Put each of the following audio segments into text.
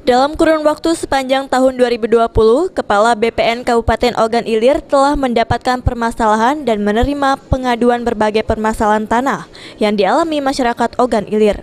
Dalam kurun waktu sepanjang tahun 2020, Kepala BPN Kabupaten Ogan Ilir telah mendapatkan permasalahan dan menerima pengaduan berbagai permasalahan tanah yang dialami masyarakat Ogan Ilir.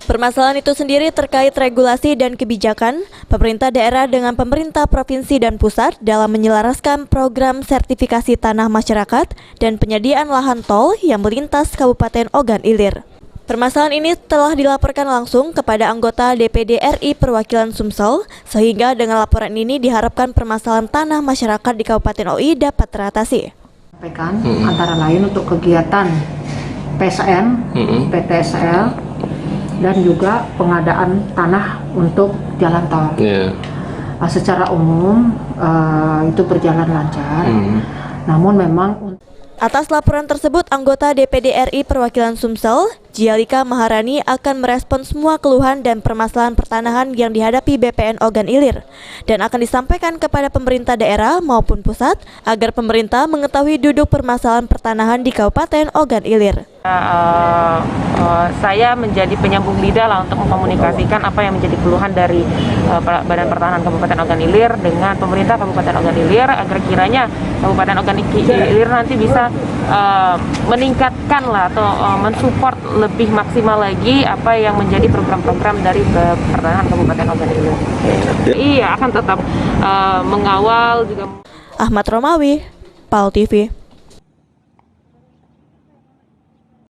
Permasalahan itu sendiri terkait regulasi dan kebijakan pemerintah daerah dengan pemerintah provinsi dan pusat dalam menyelaraskan program sertifikasi tanah masyarakat dan penyediaan lahan tol yang melintas Kabupaten Ogan Ilir. Permasalahan ini telah dilaporkan langsung kepada anggota DPD RI Perwakilan Sumsel, sehingga dengan laporan ini diharapkan permasalahan tanah masyarakat di Kabupaten OI dapat teratasi. Antara lain untuk kegiatan PSN, PTSL, dan juga pengadaan tanah untuk jalan tol. Secara umum itu berjalan lancar, namun memang atas laporan tersebut, anggota DPD RI Perwakilan Sumsel, Jialika Maharani akan merespon semua keluhan dan permasalahan pertanahan yang dihadapi BPN Ogan Ilir dan akan disampaikan kepada pemerintah daerah maupun pusat agar pemerintah mengetahui duduk permasalahan pertanahan di Kabupaten Ogan Ilir. Saya menjadi penyambung lidah lah untuk mengkomunikasikan apa yang menjadi keluhan dari Badan Pertanahan Kabupaten Ogan Ilir dengan pemerintah Kabupaten Ogan Ilir agar kiranya Kabupaten Ogan Ilir nanti bisa meningkatkan lah atau mensupport lebih maksimal lagi apa yang menjadi program-program dari Pertanahan Kabupaten Ogan Ilir. Iya, akan tetap mengawal juga. Ahmad Romawi, PAL TV.